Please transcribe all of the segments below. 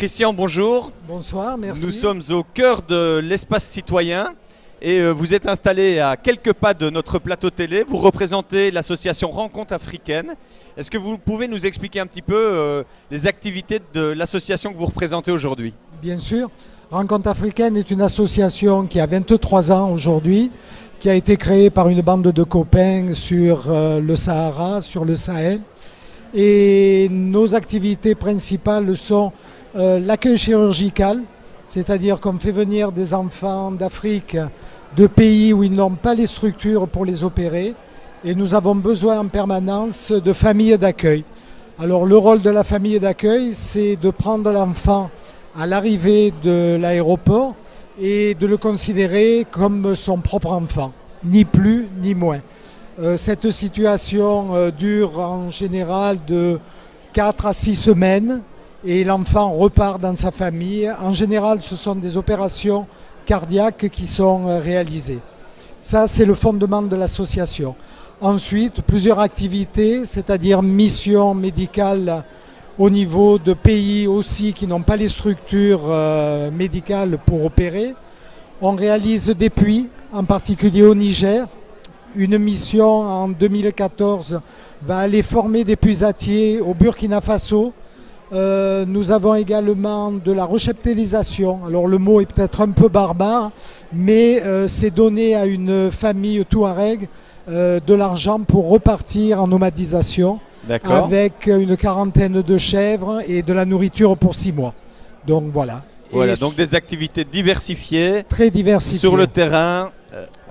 Christian, bonjour. Bonsoir, merci. Nous sommes au cœur de l'espace citoyen et vous êtes installé à quelques pas de notre plateau télé. Vous représentez l'association Rencontre africaine. Est-ce que vous pouvez nous expliquer un petit peu les activités de l'association que vous représentez aujourd'hui? Bien sûr. Rencontre africaine est une association qui a 23 ans aujourd'hui, qui a été créée par une bande de copains sur le Sahara, sur le Sahel. Et nos activités principales sont l'accueil chirurgical, c'est-à-dire qu'on fait venir des enfants d'Afrique, de pays où ils n'ont pas les structures pour les opérer. Et nous avons besoin en permanence de familles d'accueil. Alors le rôle de la famille d'accueil, c'est de prendre l'enfant à l'arrivée de l'aéroport et de le considérer comme son propre enfant, ni plus ni moins. Cette situation dure en général de 4 à 6 semaines et l'enfant repart dans sa famille. En général, ce sont des opérations cardiaques qui sont réalisées. Ça, c'est le fondement de l'association. Ensuite, plusieurs activités, c'est-à-dire missions médicales au niveau de pays aussi qui n'ont pas les structures médicales pour opérer. On réalise des puits, en particulier au Niger. Une mission en 2014 va aller former des puisatiers au Burkina Faso. Nous avons également de la recheptélisation. Alors le mot est peut-être un peu barbare, mais c'est donner à une famille touareg de l'argent pour repartir en nomadisation avec une quarantaine de chèvres et de la nourriture pour 6 mois. Donc voilà. Voilà, donc des activités diversifiées. Très diversifiées. Sur le terrain.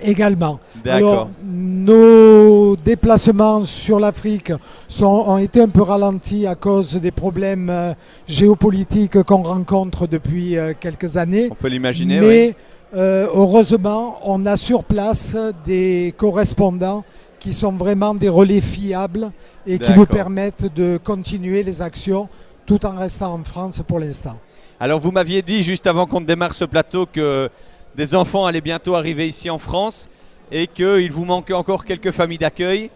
Également. Alors, nos déplacements sur l'Afrique ont été un peu ralentis à cause des problèmes géopolitiques qu'on rencontre depuis quelques années. On peut l'imaginer, mais heureusement, on a sur place des correspondants qui sont vraiment des relais fiables et qui nous permettent de continuer les actions tout en restant en France pour l'instant. Alors vous m'aviez dit juste avant qu'on démarre ce plateau que des enfants allaient bientôt arriver ici en France et qu'il vous manquait encore quelques familles d'accueil.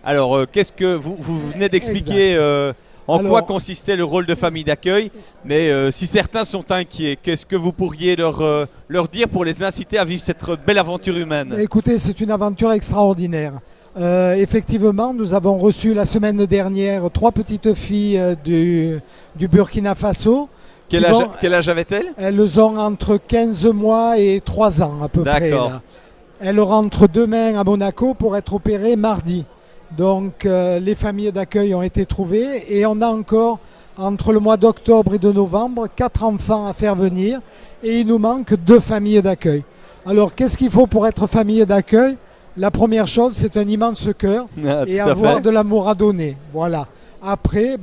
Alors, qu'est-ce que vous venez d'expliquer quoi consistait le rôle de famille d'accueil, mais si certains sont inquiets, qu'est-ce que vous pourriez leur dire pour les inciter à vivre cette belle aventure humaine? Écoutez, c'est une aventure extraordinaire. Effectivement, nous avons reçu la semaine dernière 3 petites filles du Burkina Faso. Quel âge avaient-elles? Elles ont entre 15 mois et 3 ans à peu près. Là. Elles rentrent demain à Monaco pour être opérées mardi. Donc les familles d'accueil ont été trouvées et on a encore, entre le mois d'octobre et de novembre, 4 enfants à faire venir et il nous manque 2 familles d'accueil. Alors qu'est-ce qu'il faut pour être famille d'accueil? La première chose, c'est un immense cœur et avoir de l'amour à donner. Voilà. Après,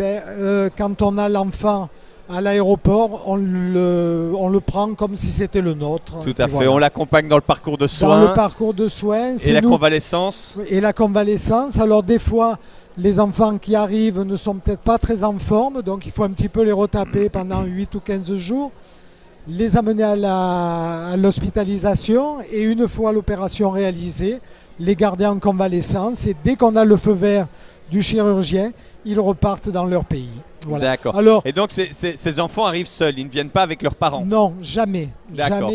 quand on a l'enfant à l'aéroport, on le prend comme si c'était le nôtre. Tout à fait, voilà. On l'accompagne dans le parcours de soins. Dans le parcours de soins. Et la convalescence. Et la convalescence. Alors des fois, les enfants qui arrivent ne sont peut-être pas très en forme, donc il faut un petit peu les retaper pendant 8 ou 15 jours, les amener à l'hospitalisation et une fois l'opération réalisée, les garder en convalescence et dès qu'on a le feu vert du chirurgien, ils repartent dans leur pays. Voilà. D'accord. Alors, et donc ces enfants arrivent seuls, ils ne viennent pas avec leurs parents? Non, jamais.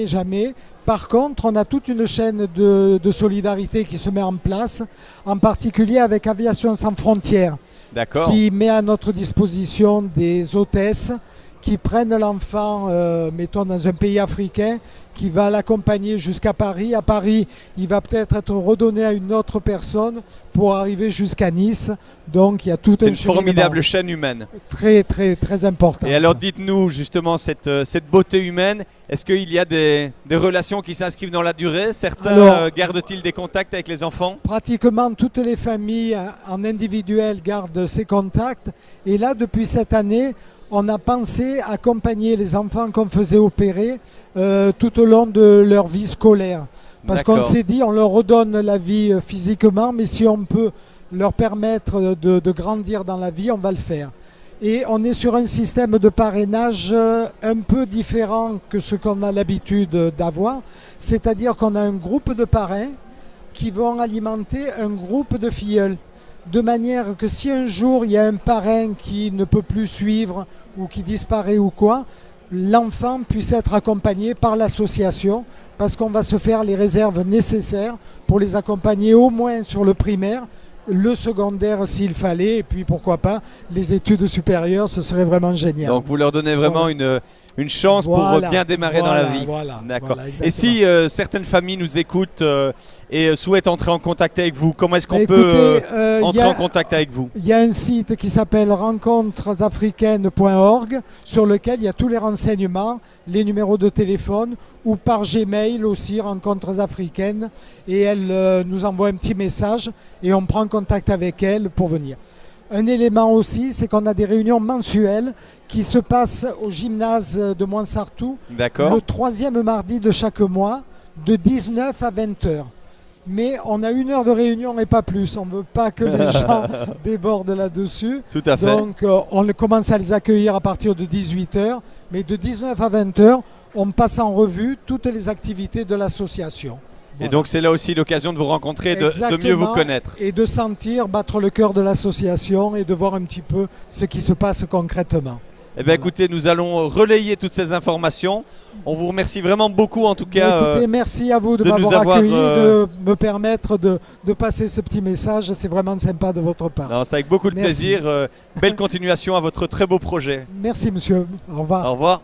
Jamais. Par contre, on a toute une chaîne de solidarité qui se met en place, en particulier avec Aviation Sans Frontières, qui met à notre disposition des hôtesses qui prennent l'enfant, mettons dans un pays africain, qui va l'accompagner jusqu'à Paris. À Paris, il va peut-être être redonné à une autre personne pour arriver jusqu'à Nice. Donc il y a tout un cheminement. C'est une formidable chaîne humaine. Très, très, très importante. Et alors dites-nous justement cette beauté humaine, est-ce qu'il y a des relations qui s'inscrivent dans la durée? Certains gardent-ils des contacts avec les enfants? Pratiquement toutes les familles en individuel gardent ces contacts. Et là, depuis cette année, on a pensé accompagner les enfants qu'on faisait opérer tout au long de leur vie scolaire. Parce qu'on s'est dit, on leur redonne la vie physiquement, mais si on peut leur permettre de grandir dans la vie, on va le faire. Et on est sur un système de parrainage un peu différent que ce qu'on a l'habitude d'avoir. C'est-à-dire qu'on a un groupe de parrains qui vont alimenter un groupe de filleuls. De manière que si un jour il y a un parrain qui ne peut plus suivre ou qui disparaît ou quoi, l'enfant puisse être accompagné par l'association, parce qu'on va se faire les réserves nécessaires pour les accompagner au moins sur le primaire, le secondaire s'il fallait, et puis pourquoi pas les études supérieures, ce serait vraiment génial. Donc vous leur donnez vraiment une chance pour bien démarrer dans la vie. D'accord. Et si certaines familles nous écoutent et souhaitent entrer en contact avec vous, comment est-ce qu'on peut entrer en contact avec vous? Il y a un site qui s'appelle rencontresafricaines.org sur lequel il y a tous les renseignements, les numéros de téléphone, ou par Gmail aussi, Rencontres Africaines, et elle nous envoie un petit message et on prend contact avec elle pour venir. Un élément aussi, c'est qu'on a des réunions mensuelles qui se passent au gymnase de Montsartou le 3e mardi de chaque mois de 19 à 20 heures. Mais on a 1 heure de réunion et pas plus. On ne veut pas que les gens débordent là-dessus. Tout à fait. Donc on commence à les accueillir à partir de 18 heures. Mais de 19 à 20 heures, on passe en revue toutes les activités de l'association. Et donc c'est là aussi l'occasion de vous rencontrer, de mieux vous connaître. Et de sentir battre le cœur de l'association et de voir un petit peu ce qui se passe concrètement. Eh bien écoutez, nous allons relayer toutes ces informations. On vous remercie vraiment beaucoup en tout cas. Écoutez, merci à vous de m'avoir accueilli, de me permettre de passer ce petit message. C'est vraiment sympa de votre part. C'est avec beaucoup de plaisir. Belle continuation à votre très beau projet. Merci monsieur. Au revoir. Au revoir.